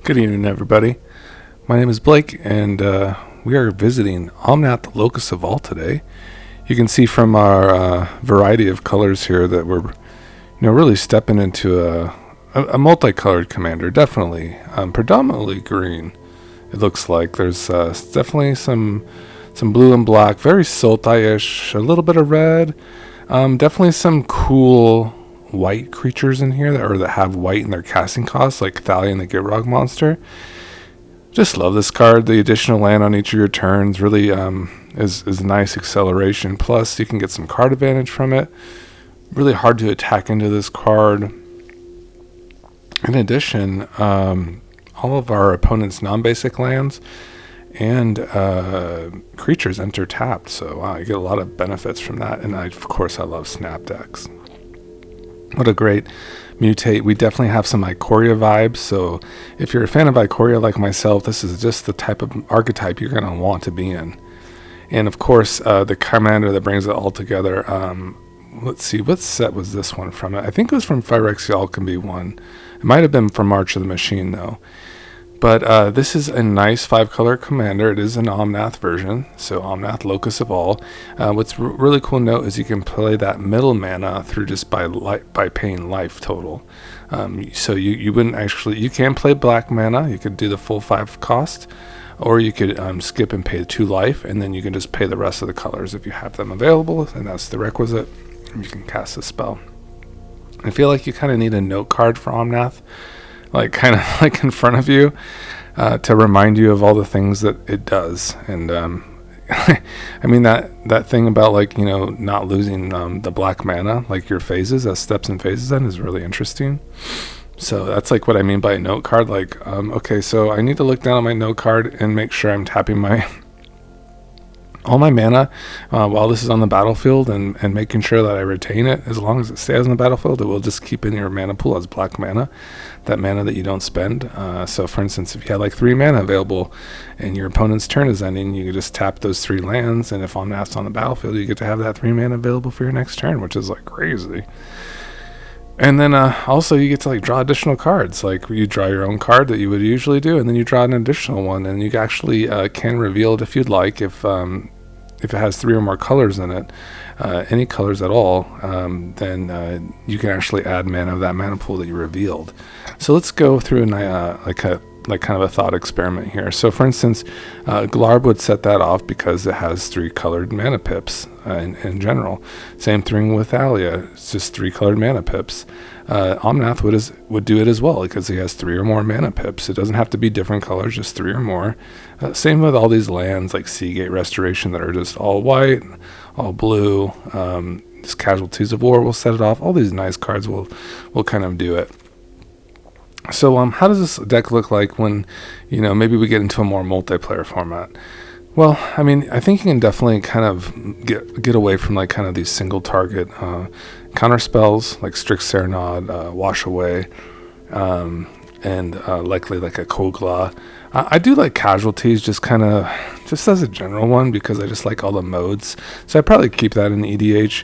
Good evening, everybody. My name is Blake, and we are visiting Omnath, the Locus of ALL today. You can see from our variety of colors here that we're, really stepping into a multicolored commander. Definitely, predominantly green. It looks like there's definitely some blue and black, very Sultai-ish, a little bit of red. Definitely some cool white creatures in here that have white in their casting costs, like Thalion the Gitrog monster. Just love this card. The additional land on each of your turns really is a nice acceleration. Plus, you can get some card advantage from it. Really hard to attack into this card. In addition, all of our opponent's non-basic lands and creatures enter tapped, so you get a lot of benefits from that. And of course I love snap decks. What a great mutate. We definitely have some Ikoria vibes, so if you're a fan of Ikoria like myself, this is just the type of archetype you're going to want to be in. And of course, the commander that brings it all together, let's see, what set was this one from? I think it was from Phyrexian Alchemy 1. It might have been from March of the Machine, though. But this is a nice 5-color commander. It is an Omnath version, so Omnath, Locus of ALL. What's really cool to note is you can play that middle mana through just by paying life total. So you wouldn't actually, you can play black mana. You could do the full 5 cost, or you could skip and pay 2 life, and then you can just pay the rest of the colors if you have them available, and that's the requisite. You can cast a spell. I feel like you kind of need a note card for Omnath, kind of like in front of you, to remind you of all the things that it does. And I mean that thing about not losing the black mana, like your phases as steps and phases, then is really interesting. So that's like what I mean by a note card. Okay, so I need to look down at my note card and make sure I'm tapping all my mana while this is on the battlefield, and making sure that I retain it. As long as it stays on the battlefield, it will just keep in your mana pool as black mana, that mana that you don't spend. So for instance, if you had 3 mana available and your opponent's turn is ending, you can just tap those 3 lands, and if Omnath's on the battlefield, you get to have that 3 mana available for your next turn, which is crazy. And then also you get to draw additional cards. You draw your own card that you would usually do, and then you draw an additional one, and you actually can reveal it if you'd like, if it has 3 or more colors in it, any colors at all, then you can actually add mana of that mana pool that you revealed. So let's go through kind of a thought experiment here. So for instance, Glarb would set that off because it has 3 colored mana pips in general. Same thing with Thalia, it's just 3 colored mana pips. Omnath would do it as well because he has 3 or more mana pips. It doesn't have to be different colors, just 3 or more. Same with all these lands like Seagate Restoration that are just all white, all blue. Just Casualties of War will set it off. All these nice cards will kind of do it. So how does this deck look like when maybe we get into a more multiplayer format? Well, I mean, I think you can definitely kind of get away from kind of these single target counter spells like Strict Serenade, Wash Away, and likely a Kogla. I do like Casualties just as a general one because I just like all the modes. So I'd probably keep that in EDH.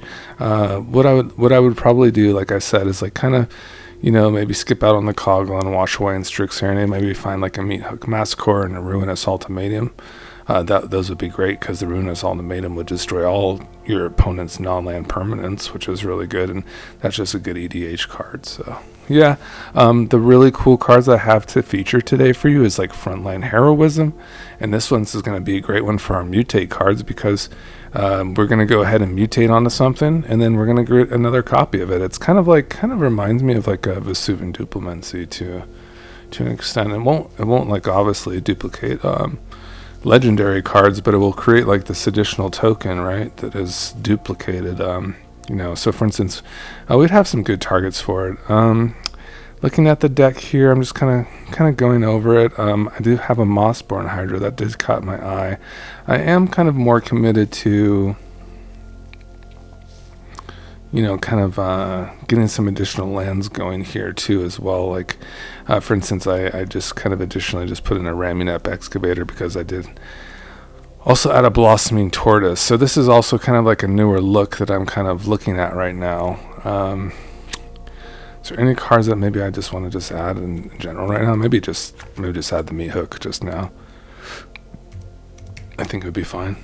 What I would probably do, like I said, is maybe skip out on the Kogla and Wash Away and Strict Serenade. Maybe find a Meat Hook Massacre and a Ruinous Ultimatum. Those would be great because the Ruinous Ultimatum would destroy all your opponent's non-land permanents, which is really good, and that's just a good EDH card. So yeah, the really cool cards I have to feature today for you is Frontline Heroism, and this one's is going to be a great one for our mutate cards because we're going to go ahead and mutate onto something, and then we're going to get another copy of it. It's kind of reminds me of a Vesuvian Duplimancy to an extent. It won't obviously duplicate legendary cards, but it will create this additional token, right, that is duplicated. So for instance, we'd have some good targets for it. Looking at the deck here, I'm just kind of going over it. I do have a Mossborn Hydra that did caught my eye. I am kind of more committed to getting some additional lands going here too as well. For instance, I just kind of additionally just put in a Ramunap Excavator because I did also add a Blossoming Tortoise. So this is also kind of a newer look that I'm kind of looking at right now. Is there any cards that maybe I just want to just add in general right now? Maybe just add the meat hook just now. I think it would be fine.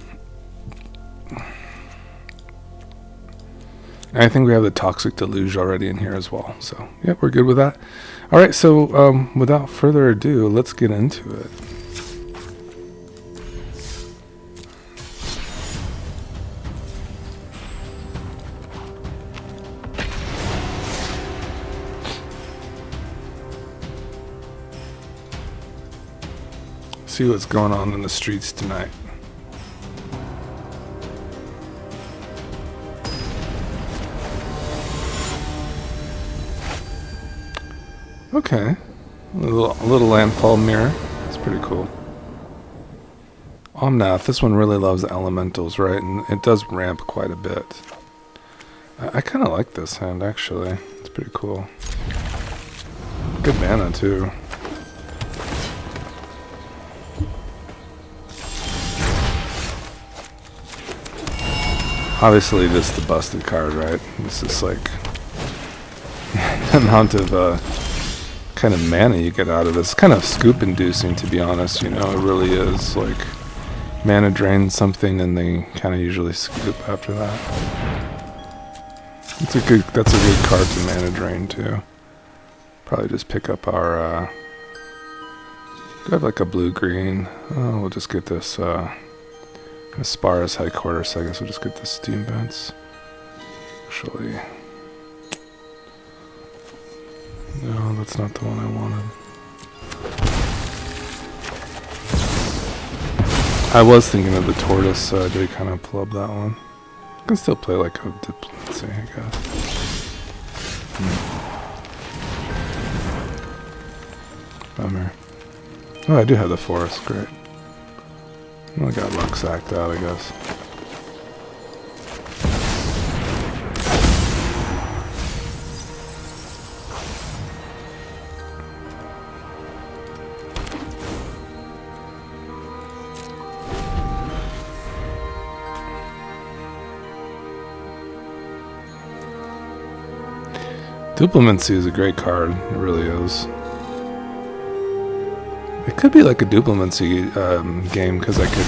And I think we have the Toxic Deluge already in here as well. So, yeah, we're good with that. All right, so without further ado, let's get into it. See what's going on in the streets tonight. Okay, a little landfall mirror. That's pretty cool. Omnath, this one really loves elementals, right? And it does ramp quite a bit. I kind of like this hand, actually. It's pretty cool. Good mana, too. Obviously, this is the busted card, right? This is like the amount of kind of mana you get out of this. Kind of scoop inducing, to be honest. You know, it really is like mana drain something, and they kind of usually scoop after that. That's a good card to mana drain too. Probably just pick up our. Do I have like a blue green? Oh, we'll just get this. Aspara's High Quarter, so I guess we'll just get the Steam Vents. Actually, no, that's not the one I wanted. I was thinking of the Tortoise, so I did kind of pull up that one. I can still play like a Diplomacy, I guess. Bummer. Oh, I do have the Forest, great. I got luck sacked out, I guess. Diplomacy is a great card, it really is. It could be like a Diplomacy game, because I could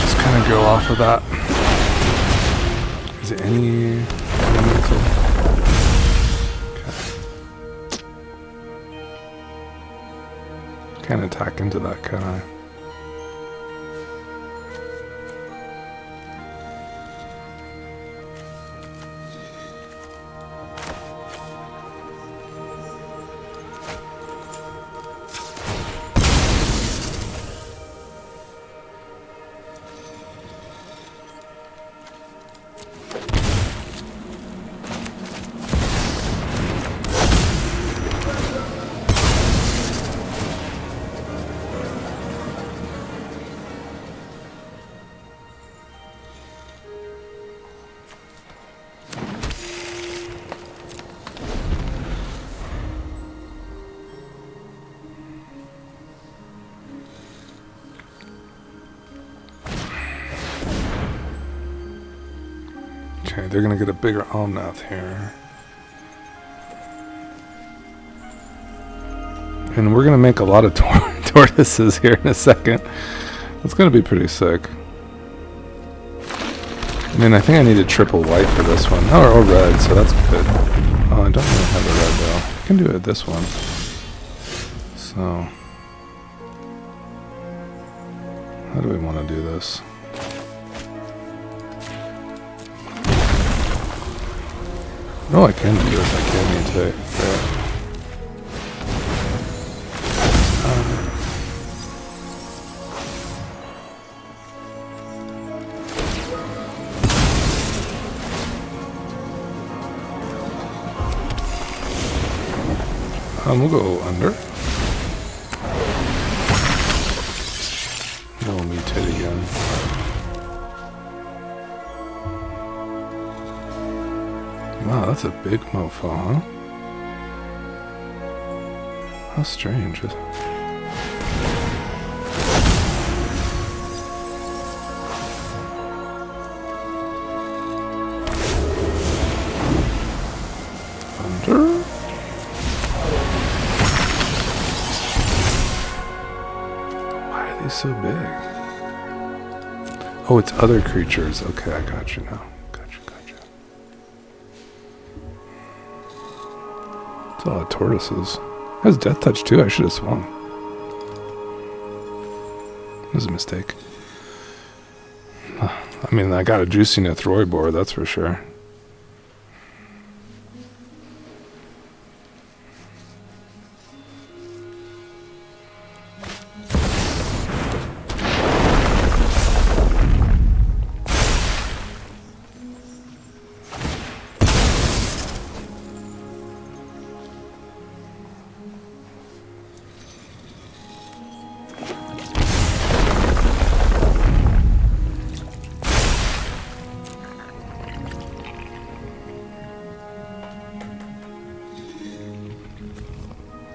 just kind of go off of that. Is it any elemental? Okay. Can't attack into that, can I? Okay, they're gonna get a bigger Omnath here. And we're gonna make a lot of tortoises here in a second. It's gonna be pretty sick. I mean, I think I need a triple white for this one. Oh, or red, so that's good. Oh, I don't really have the red though. I can do it this one. So, how do we want to do this? Oh, I can do this. I can mutate. We'll go under. We'll mutate again. Wow, that's a big mofo, huh? How strange. so big? Oh, it's other creatures. Okay, I got you now. Gotcha. It's a lot of tortoises. It has death touch too. I should have swung. It was a mistake. I mean, I got a juicy Nethroi board, that's for sure.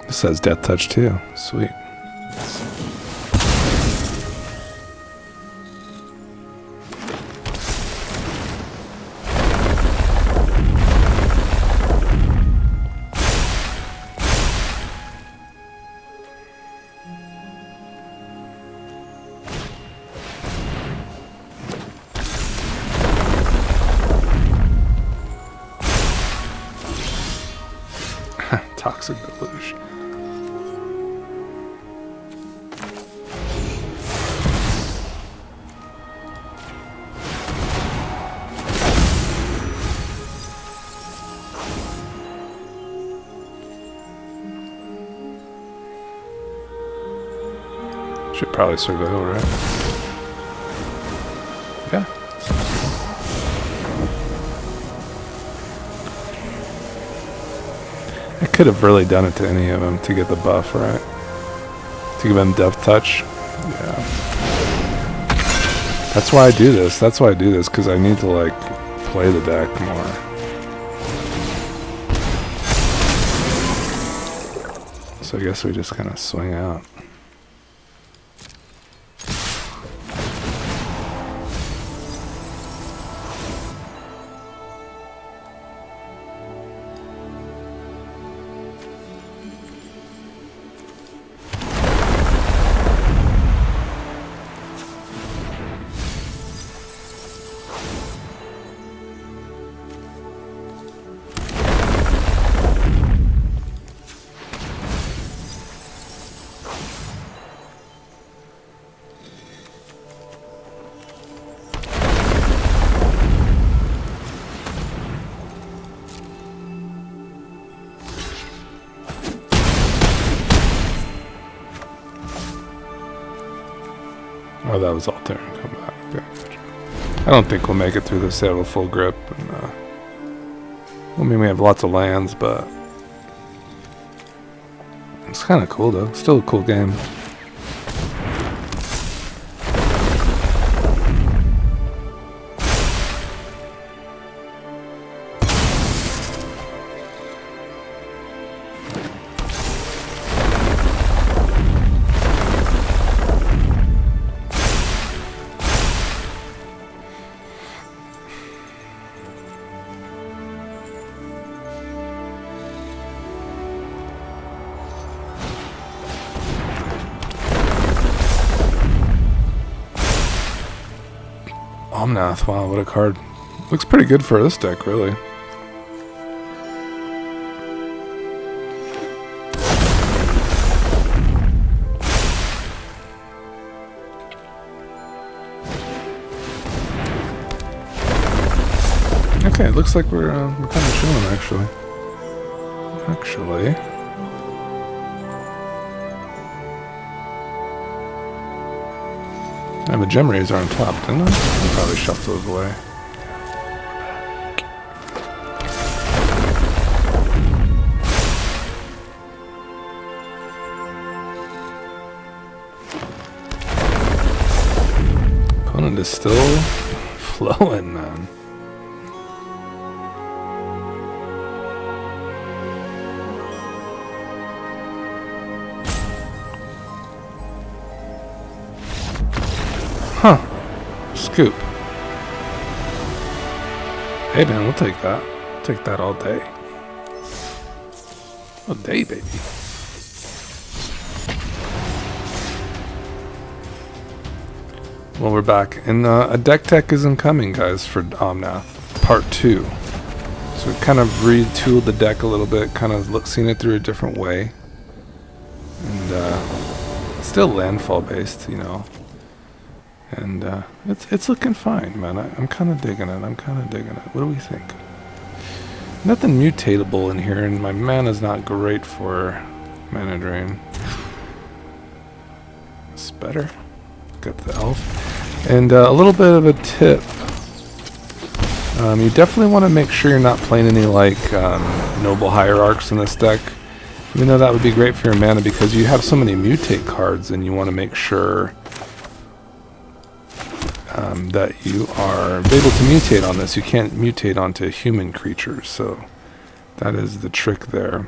This has death touch too. Sweet. Toxic deluge. Should probably surveil, right? Yeah. I could have really done it to any of them to get the buff, right? To give them death touch. Yeah. That's why I do this. Because I need to, like, play the deck more. So I guess we just kind of swing out. Oh, that was all turn. Come back. Okay. I don't think we'll make it through this. They have a full grip. And, I mean, we have lots of lands, but it's kind of cool, though. Still a cool game. Omnath, wow, what a card. Looks pretty good for this deck, really. Okay, it looks like we're kind of chilling, actually. I have a gem razor on top, didn't I? I'll probably shuffle those away. Opponent is still flowing, man. Huh. Scoop. Hey man, we'll take that. We'll take that all day. All day, baby. Well, we're back, and a deck tech is incoming, guys, for Omnath, part 2. So we kind of retooled the deck a little bit, kind of seen it through a different way, and it's still landfall based, you know. And it's looking fine, man. I'm kind of digging it. What do we think? Nothing mutatable in here, and my mana's not great for mana drain. It's better. Got the elf. And a little bit of a tip. You definitely want to make sure you're not playing any like noble hierarchs in this deck. Even though that would be great for your mana because you have so many mutate cards, and you want to make sure that you are able to mutate on this. You can't mutate onto human creatures, so that is the trick there.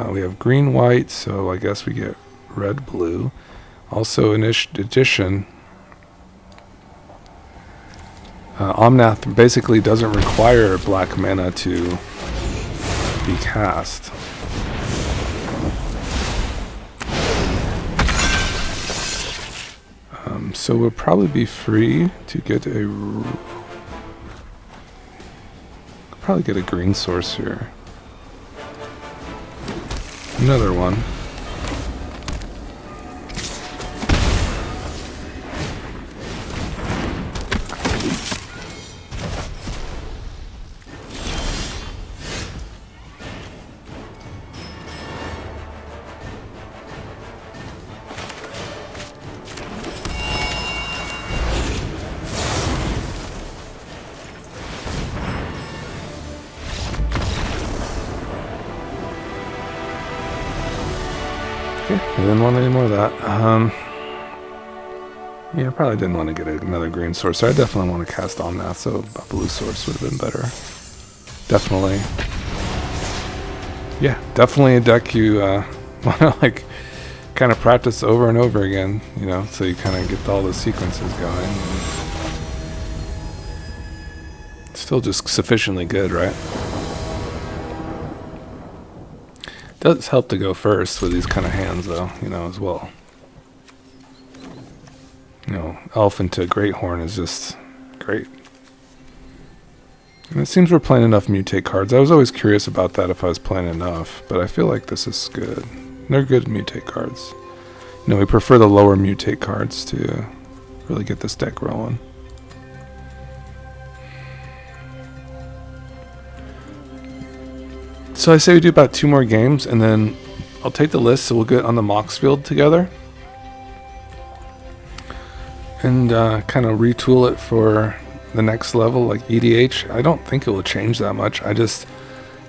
We have green white, so I guess we get red blue. Also in addition, Omnath basically doesn't require black mana to be cast. So we'll probably be free to get probably get a green source here. Another one. Okay, I didn't want any more of that. Yeah, I probably didn't want to get another green source. So I definitely want to cast Omnath, so a blue source would have been better. Definitely. Yeah, definitely a deck you want to like kind of practice over and over again, you know, so you kind of get all the sequences going. It's still just sufficiently good, right? Does help to go first with these kind of hands, though, you know, as well. You know, Elf into Great Horn is just great. And it seems we're playing enough mutate cards. I was always curious about that if I was playing enough, but I feel like this is good. They're good mutate cards. You know, we prefer the lower mutate cards to really get this deck rolling. So I say we do about 2 more games, and then I'll take the list, so we'll get on the Mox field together. And kind of retool it for the next level, like EDH. I don't think it will change that much. I just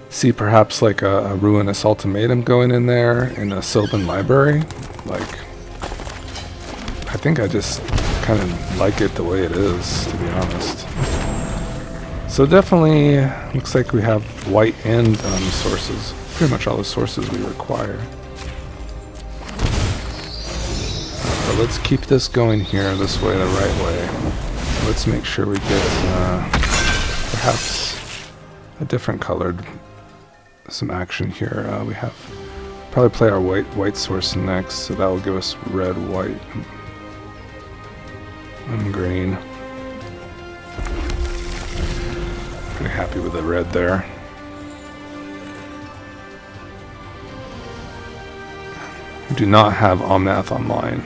see perhaps like a Ruinous Ultimatum going in there, and a Sylvan Library. Like, I think I just kind of like it the way it is, to be honest. So definitely looks like we have white and sources. Pretty much all the sources we require. But let's keep this going here this way, the right way. Let's make sure we get perhaps a different colored some action here. We have probably play our white source next, so that will give us red, white, and green. Pretty happy with the red there. We do not have Omnath online.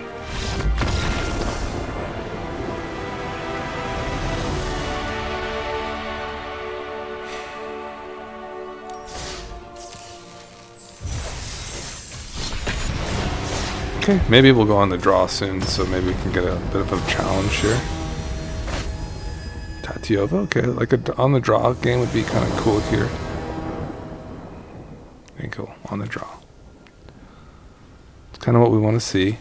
Okay, maybe we'll go on the draw soon, so maybe we can get a bit of a challenge here. Tatiova, okay, like on the draw game would be kind of cool here. Okay, cool, on the draw. It's kind of what we want to see.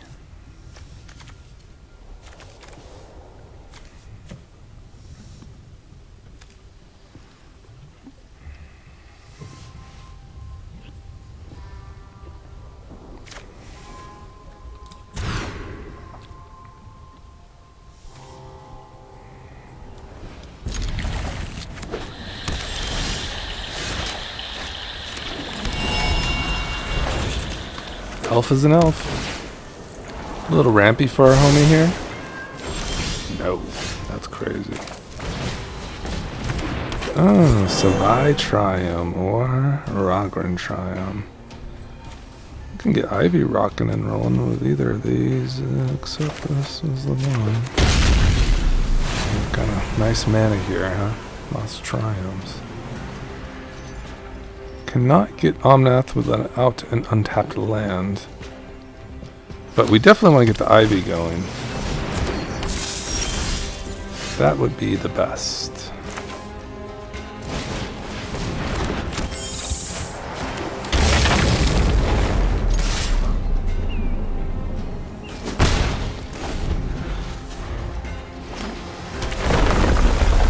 Elf is an elf. A little rampy for our homie here. No, that's crazy. Oh, Savai Triome or Rogran Triome. You can get Ivy rocking and rolling with either of these, except this is the one. Got a nice mana here, huh? Lots of Triomes. Cannot get Omnath without an untapped land. But we definitely want to get the Ivy going. That would be the best.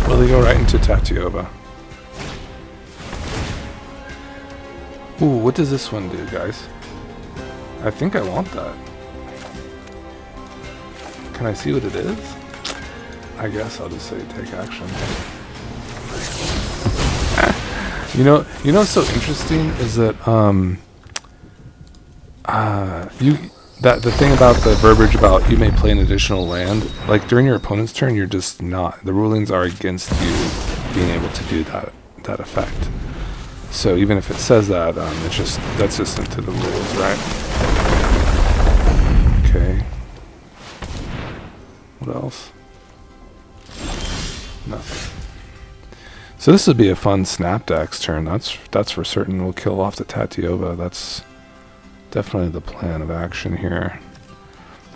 Will they go right into Tatiova? Ooh, what does this one do, guys? I think I want that. Can I see what it is? I guess I'll just say take action. You know what's so interesting is that the thing about the verbiage about you may play an additional land, like during your opponent's turn, you're just not. The rulings are against you being able to do that effect. So even if it says that, that's just into the rules, right? Okay. What else? Nothing. So this would be a fun Snapdax turn. That's for certain. We'll kill off the Tatiova. That's definitely the plan of action here.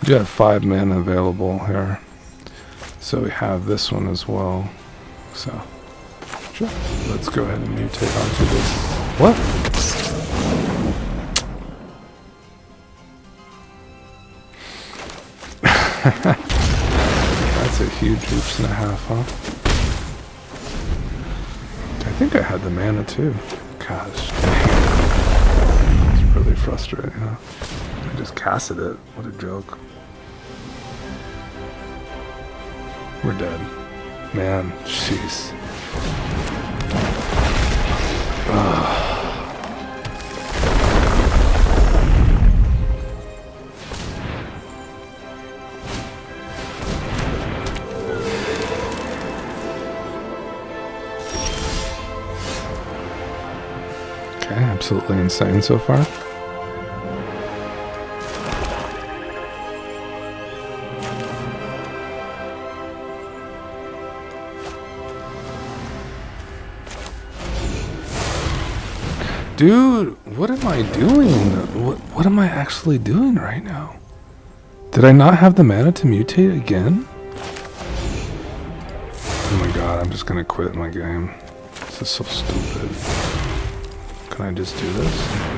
We do have 5 mana available here, so we have this one as well. So sure, let's go ahead and mutate onto this. What? That's a huge oops and a half, huh? I think I had the mana too. Gosh, it's really frustrating, huh? I just casted it. What a joke. We're dead. Man, jeez. Okay, absolutely insane so far. Dude, what am I doing? What am I actually doing right now? Did I not have the mana to mutate again? Oh my god, I'm just gonna quit my game. This is so stupid. Can I just do this?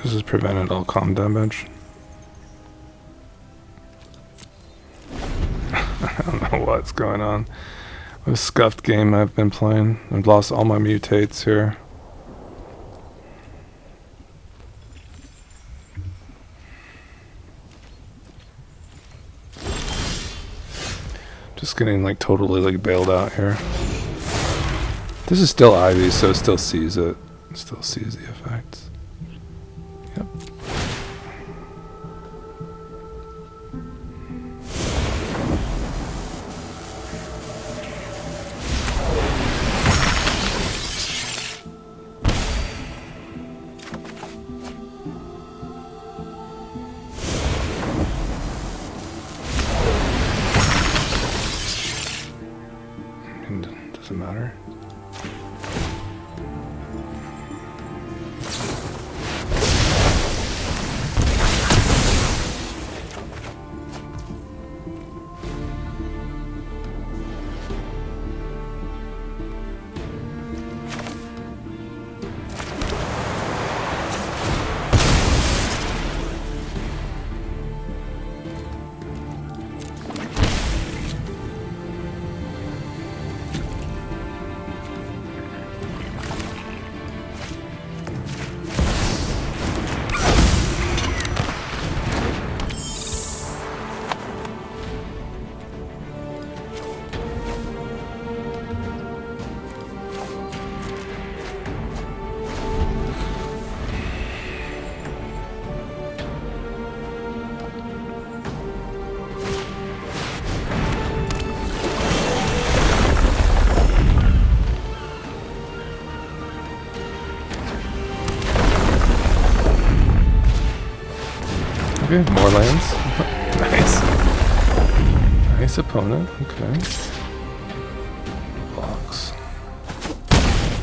This has prevented all comm damage. I don't know what's going on. What a scuffed game I've been playing. I've lost all my mutates here. Just getting like totally like bailed out here. This is still Ivy, so it still sees it. It still sees the effects. Yep. Doesn't matter. Okay, more lands. Nice. Nice opponent. Okay. Blocks.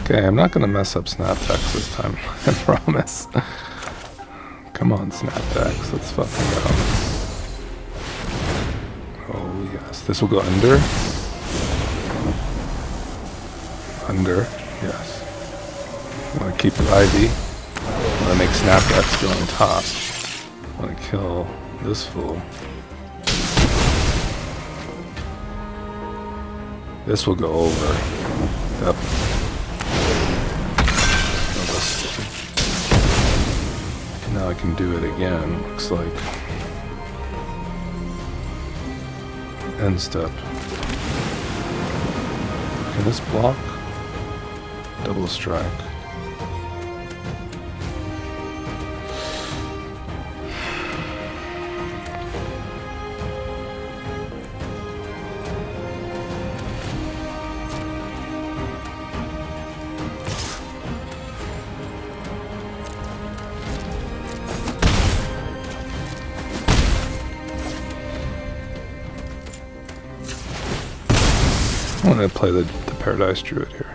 Okay, I'm not gonna mess up Snaptex this time. I promise. Come on, Snaptex. Let's fucking go. Oh yes, this will go under. Under. Yes. I want to keep the Ivy. I want to make Snaptex go on top. I want to kill this fool. This will go over. Definitely. Now I can do it again. Looks like. End step. Can this block? Double strike. I'm going to play the Paradise Druid here.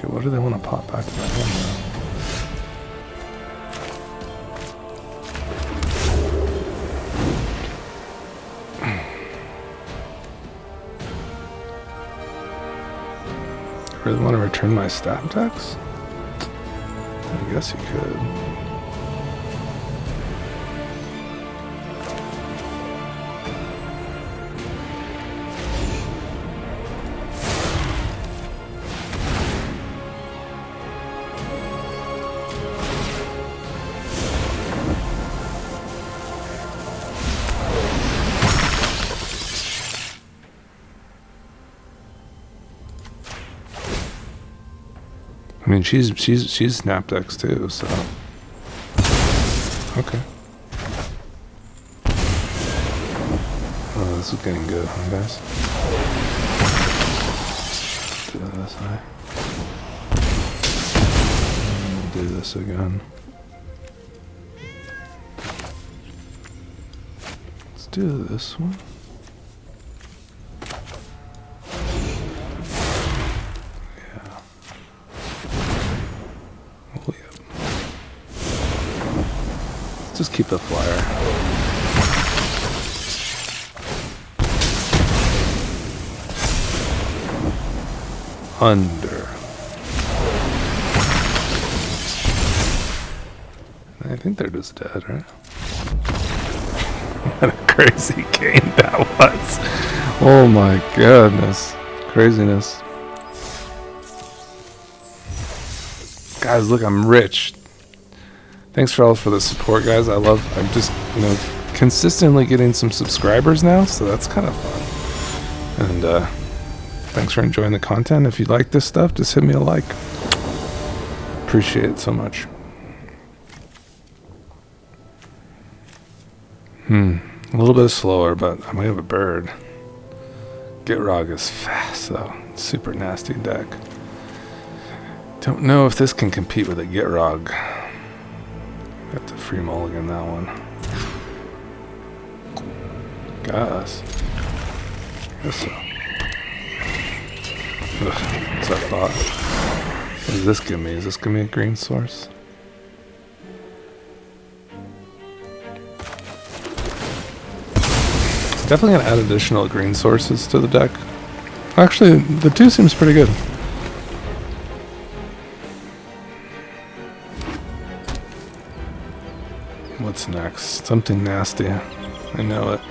What do they want to pop back to my hand now? I really want to return my stat decks? I guess you could. I mean, she's Snapdex too, so okay. Oh, this is getting good, huh, guys? Do this, we'll do this again. Let's do this one. Just keep the flyer. Under. I think they're just dead, right? What a crazy game that was. Oh my goodness. Craziness. Guys, look, I'm rich. Thanks for all for the support, guys. I'm just, consistently getting some subscribers now, so that's kind of fun. And thanks for enjoying the content. If you like this stuff, just hit me a like. Appreciate it so much. A little bit slower, but I might have a bird. Gitrog is fast, though. Super nasty deck. Don't know if this can compete with a Gitrog. Have to free mulligan that one. Guess so. What's that thought? What does this give me? Does this give me a green source? Definitely gonna add additional green sources to the deck. Actually, the 2 seems pretty good. What's next? Something nasty. I know it.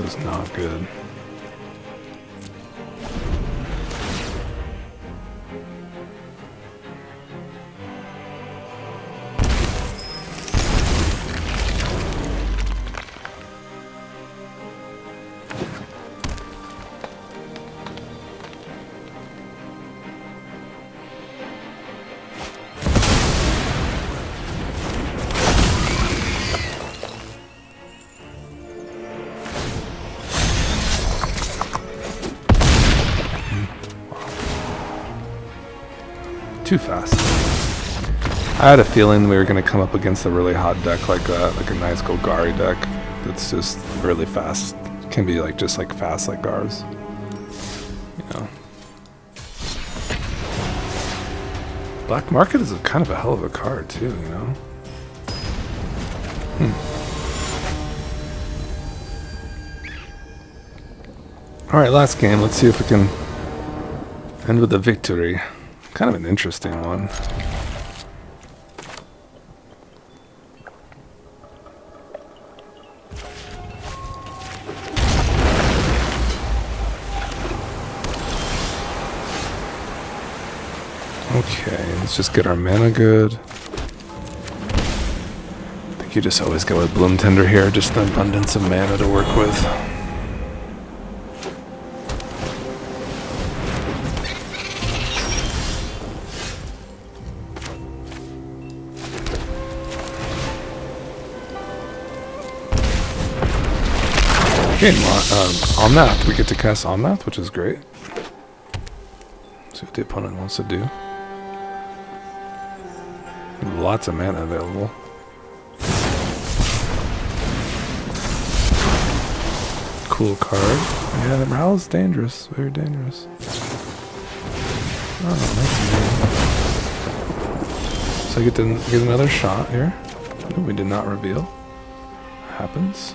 is not good. Too fast. I had a feeling we were going to come up against a really hot deck like that, like a nice Golgari deck that's just really fast. Can be like just like fast like ours. You know. Black Market is a kind of a hell of a card too, you know. Alright, last game. Let's see if we can end with a victory. Kind of an interesting one. Okay, let's just get our mana good. I think you just always go with Bloom Tender here, just the abundance of mana to work with. Okay, Omnath. We get to cast Omnath, which is great. See what the opponent wants to do. Lots of mana available. Cool card. Yeah, the Brawl is dangerous. Very dangerous. Oh, that's amazing. So I get to get another shot here. Ooh, we did not reveal. Happens.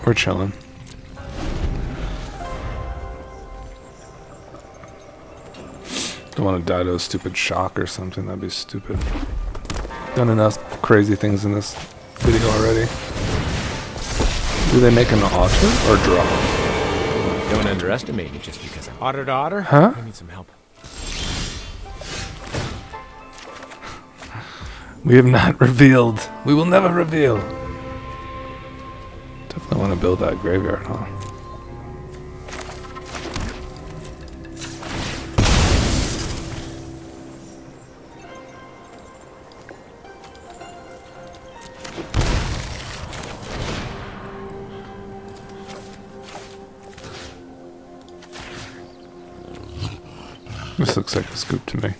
We're chilling. Don't want to die to a stupid shock or something. That'd be stupid. Done enough crazy things in this video already. Do they make an otter or draw? Don't underestimate me just because I'm otter to otter. Huh? I need some help. We have not revealed. We will never reveal. Definitely want to build that graveyard, huh? This looks like a scoop to me.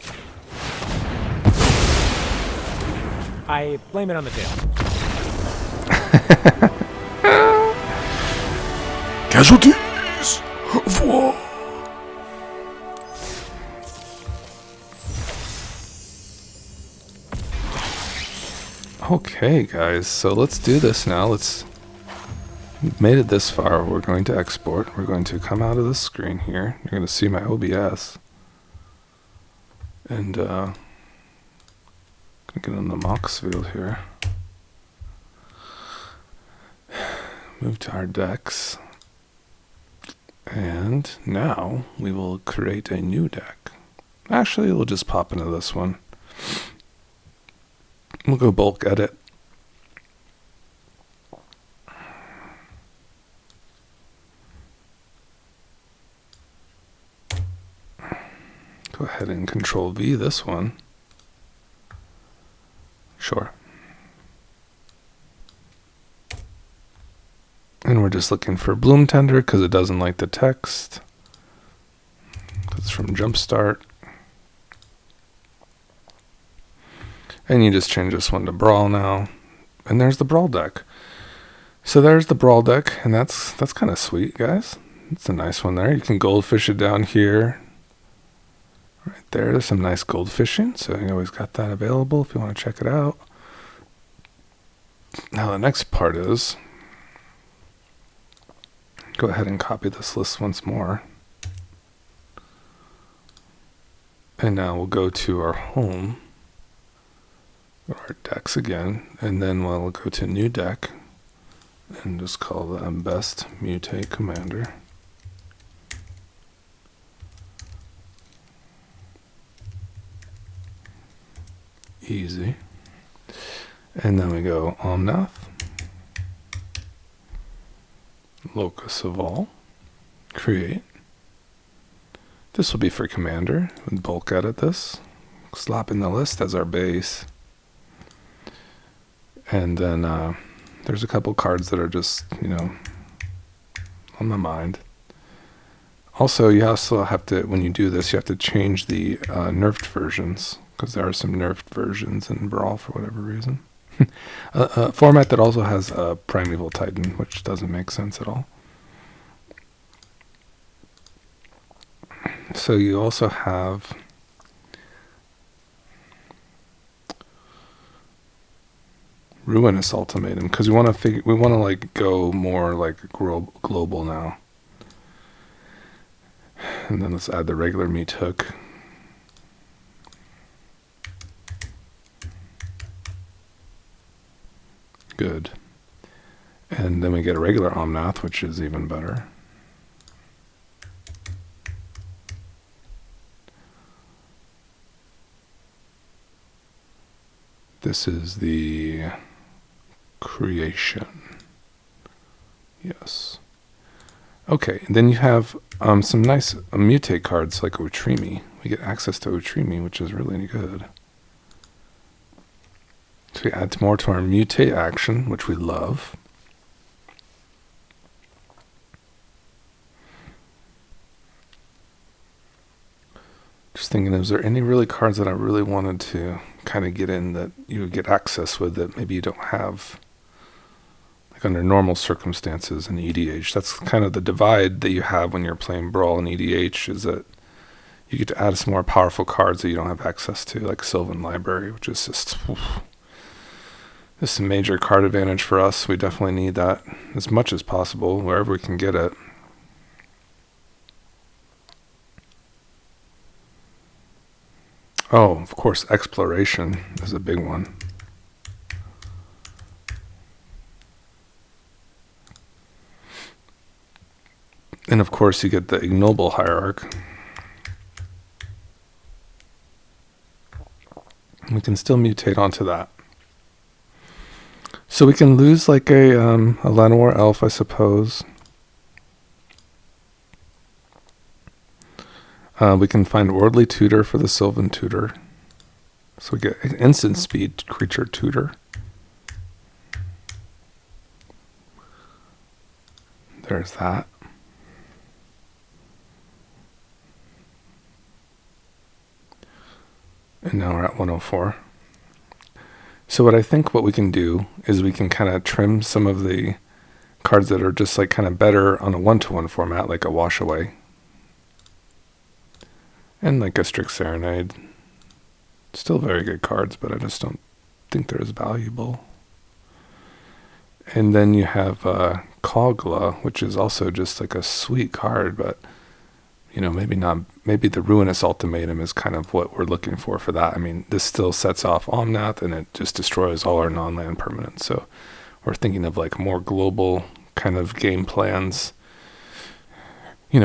I blame it on the tail. Casualties of war. Okay, guys, so let's do this now. We've made it this far. We're going to export. We're going to come out of the screen here. You're going to see my OBS. And, gonna get in the Mox field here. Move to our decks. And now we will create a new deck. Actually, we'll just pop into this one. We'll go bulk edit. Go ahead and Control V this one. Sure. And we're just looking for Bloom Tender because it doesn't like the text. It's from Jumpstart. And you just change this one to Brawl now. And there's the Brawl deck. So there's the Brawl deck, and that's kind of sweet, guys. It's a nice one there. You can goldfish it down here. Right there, there's some nice goldfishing, so you always got that available if you want to check it out. Now the next part is, go ahead and copy this list once more. And now we'll go to our home, our decks again, and then we'll go to new deck and just call that best Mutate Commander. Easy. And then we go Omnath, Locus of ALL, create. This will be for Commander. We'll bulk edit this, slap in the list as our base. And then there's a couple cards that are just, on my mind. Also, you also have to, when you do this, you have to change the nerfed versions, because there are some nerfed versions in Brawl for whatever reason. A format that also has a Primeval Titan, which doesn't make sense at all. So you also have Ruinous Ultimatum, because we want to like go more like global now. And then let's add the regular meat hook. Good. And then we get a regular Omnath, which is even better. This is the creation. Yes. Okay, and then you have some nice mutate cards like Otrimi. We get access to Otrimi, which is really good. So we add more to our mutate action, which we love. Just thinking, is there any really cards that I really wanted to kind of get in that you would get access with that maybe you don't have, like under normal circumstances in EDH? That's kind of the divide that you have when you're playing Brawl in EDH, is that you get to add some more powerful cards that you don't have access to, like Sylvan Library, which is just a major card advantage for us. We definitely need that as much as possible, wherever we can get it. Oh, of course, exploration is a big one. And of course, you get the ignoble hierarch. We can still mutate onto that. So we can lose like a Llanowar elf, I suppose. We can find Worldly Tutor for the Sylvan Tutor. So we get instant speed creature tutor. There's that. And now we're at 104. So what we can do is we can kind of trim some of the cards that are just like kind of better on a 1-to-1 format, like a Wash Away. And like a Strict Serenade. Still very good cards, but I just don't think they're as valuable. And then you have Kogla, which is also just like a sweet card, but maybe not. Maybe the Ruinous Ultimatum is kind of what we're looking for that. I mean, this still sets off Omnath, and it just destroys all our non-land permanents. So we're thinking of like more global kind of game plans.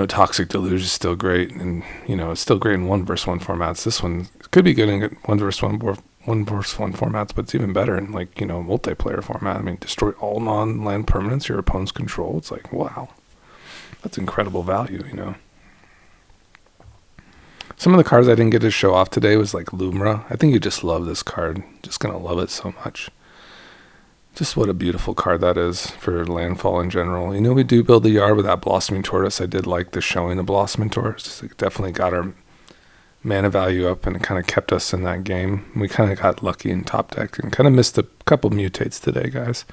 Toxic Deluge is still great, and it's still great in 1-versus-1 formats. This one could be good in 1-versus-1 formats, but it's even better in multiplayer format. I mean, destroy all non-land permanents your opponents control. It's like, wow, that's incredible value. Some of the cards I didn't get to show off today was like Lumra. I think you just love this card. Just gonna love it so much. Just what a beautiful card that is for Landfall in general. We do build the yard with that Blossoming Tortoise. I did like the showing of Blossoming Tortoise. It definitely got our mana value up, and it kind of kept us in that game. We kind of got lucky in top deck and kind of missed a couple mutates today, guys.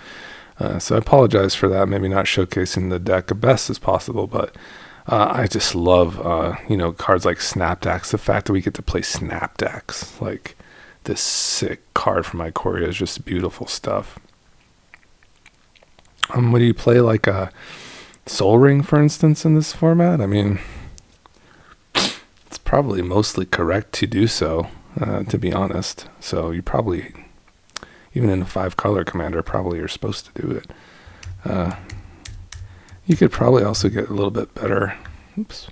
So I apologize for that. Maybe not showcasing the deck the best as possible, but I just love, cards like Snapdax. The fact that we get to play Snapdax, like this sick card from Ikoria, is just beautiful stuff. Would you play like a Soul Ring, for instance, in this format? I mean, it's probably mostly correct to do so, to be honest. So you probably, even in a 5-color commander, probably you're supposed to do it. You could probably also get a little bit better. Oops.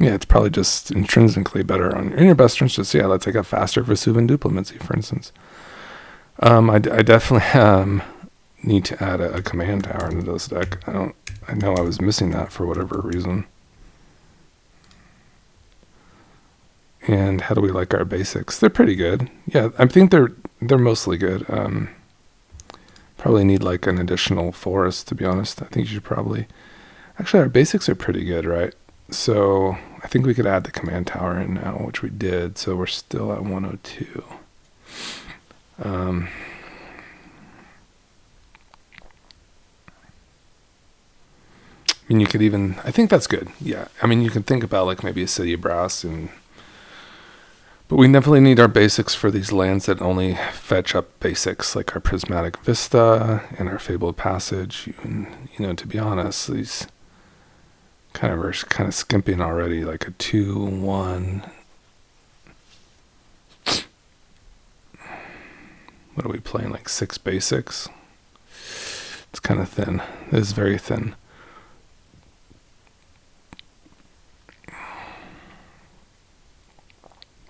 Yeah, it's probably just intrinsically better in your best interest. Yeah, let's take a faster Vesuvian Duplimancy, for instance. I definitely need to add a command tower into this deck. I know I was missing that for whatever reason. And how do we like our basics? They're pretty good. Yeah, I think they're mostly good. Probably need like an additional forest, to be honest. I think you should probably... Actually, our basics are pretty good, right? So I think we could add the command tower in now, which we did. So we're still at 102. I mean, you could even... I think that's good. Yeah. I mean, you can think about like maybe a City of Brass and... But we definitely need our basics for these lands that only fetch up basics, like our Prismatic Vista and our Fabled Passage. And, you know, to be honest, these are kind of skimping already, like a 2-1. What are we playing, like 6 basics? It's kind of thin. It is very thin.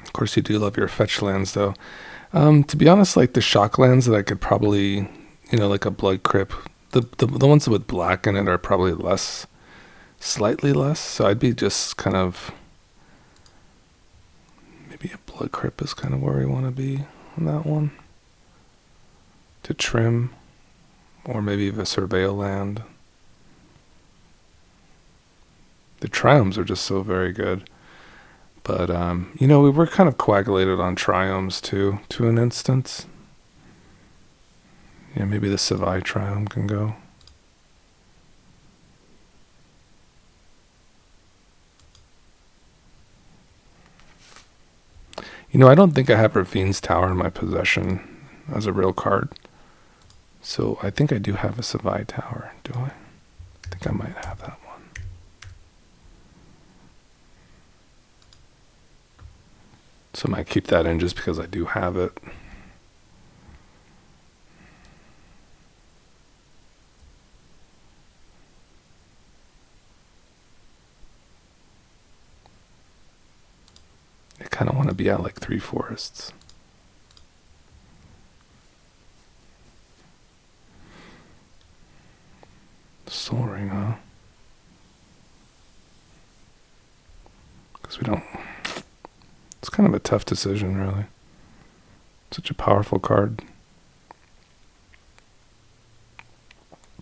Of course, you do love your fetch lands, though. To be honest, like the shock lands that I could probably, you know, like a Blood Crypt, the ones with black in it are probably less, slightly less. So I'd be just kind of, maybe a Blood Crypt is kind of where we want to be on that one. To trim, or maybe the Surveil land. The Triomes are just so very good. But, you know, we were kind of coagulated on Triomes, too, to an instance. Yeah, maybe the Savai Triome can go. You know, I don't think I have Ravine's Tower in my possession as a real card. So I think I do have a Savai Tower, do I? I think I might have that one. So I might keep that in just because I do have it. I kind of want to be at like 3 forests. Soaring, huh? Because we don't... It's kind of a tough decision, really. Such a powerful card.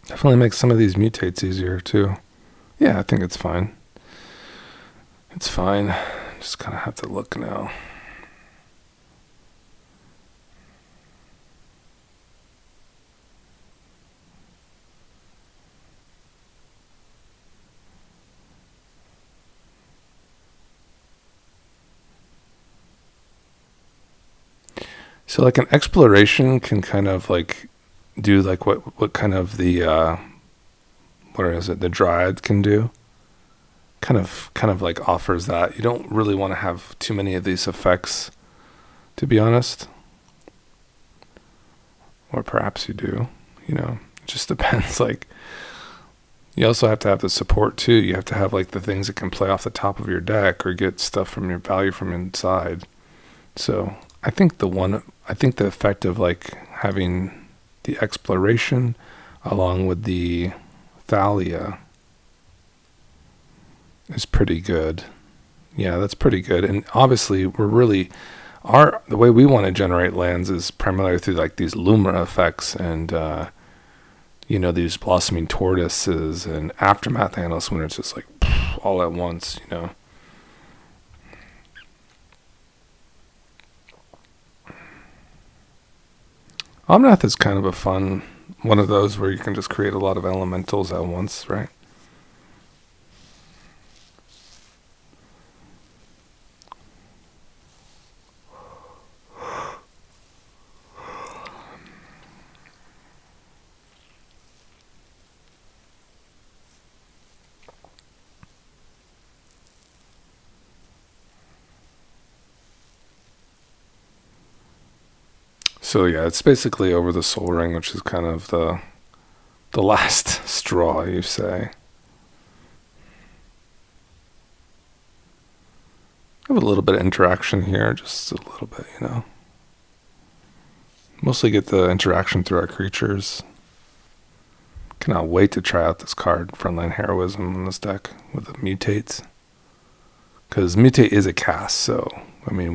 Definitely makes some of these mutates easier, too. Yeah, I think it's fine. It's fine. Just kind of have to look now. So like an exploration can kind of like do like what kind of the what is it, the Dryad can do. Kind of like offers that. You don't really want to have too many of these effects, to be honest. Or perhaps you do, you know. It just depends. Like, you also have to have the support too. You have to have like the things that can play off the top of your deck or get stuff from your value from inside. So I think the effect of like having the exploration along with the Thalia is pretty good. Yeah, that's pretty good. And obviously the way we want to generate lands is primarily through like these Lumra effects and you know, these Blossoming Tortoises and Aftermath Analysts when it's just like all at once, you know. Omnath is kind of a fun one of those where you can just create a lot of elementals at once, right? So yeah, it's basically over the Soul Ring, which is kind of the last straw, you say. I have a little bit of interaction here, just a little bit, you know. Mostly get the interaction through our creatures. Cannot wait to try out this card, Frontline Heroism, in this deck with the Mutates. Because Mutate is a cast, so, I mean,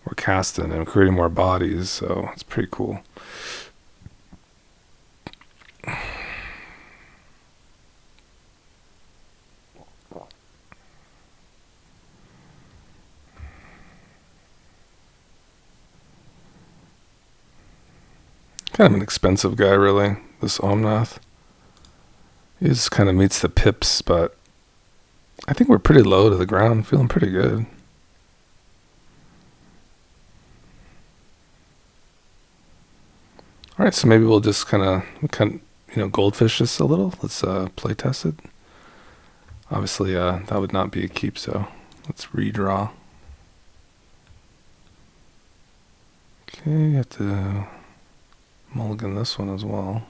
we're casting and creating more bodies, so it's pretty cool. Kind of an expensive guy, really, this Omnath. He just kind of meets the pips, but I think we're pretty low to the ground, feeling pretty good. Alright, so maybe we'll just kind of, goldfish this a little. Let's play test it. Obviously, that would not be a keep, so let's redraw. Okay, you have to mulligan this one as well.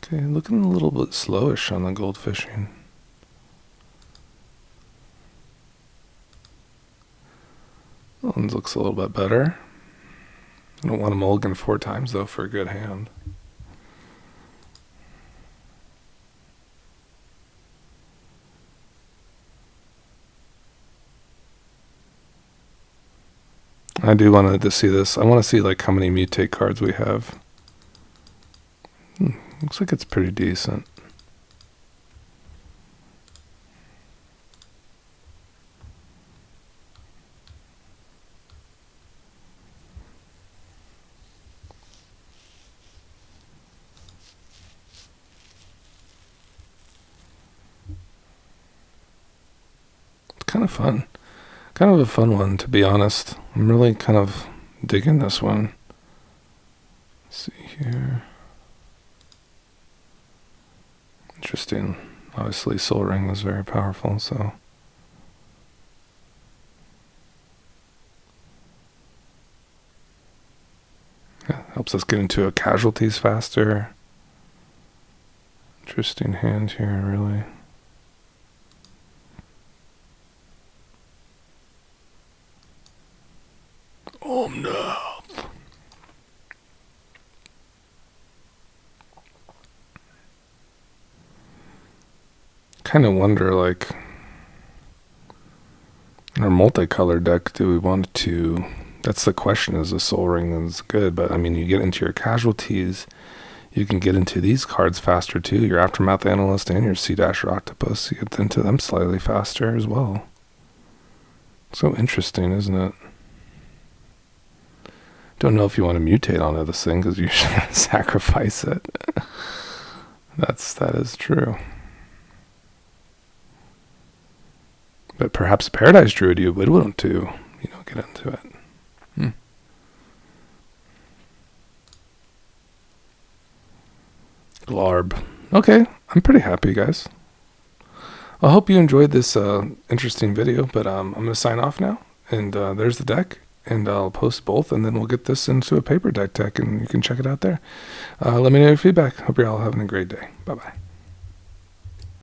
Okay, looking a little bit slowish on the gold fishing. That one looks a little bit better. I don't want to mulligan 4 times though for a good hand. I do want to see this. I want to see like how many mutate cards we have. Looks like it's pretty decent. It's kind of fun. Kind of a fun one, to be honest. I'm really kind of digging this one. Let's see here. Interesting. Obviously, Soul Ring was very powerful, so. Yeah, helps us get into casualties faster. Interesting hand here, really. Omnath. Kind of wonder, like, in our multicolor deck, do we want to? That's the question. Is the Soul Ring is good, but I mean, you get into your casualties, you can get into these cards faster too. Your Aftermath Analyst and your Sea-Dasher Octopus, you get into them slightly faster as well. So interesting, isn't it? Don't know if you want to mutate onto this thing because you should sacrifice it. That is true. But perhaps Paradise Druid you would want to, get into it. Glarb. Okay, I'm pretty happy, guys. I hope you enjoyed this interesting video, but I'm going to sign off now. And there's the deck. And I'll post both, and then we'll get this into a paper deck, and you can check it out there. Let me know your feedback. Hope you're all having a great day. Bye-bye.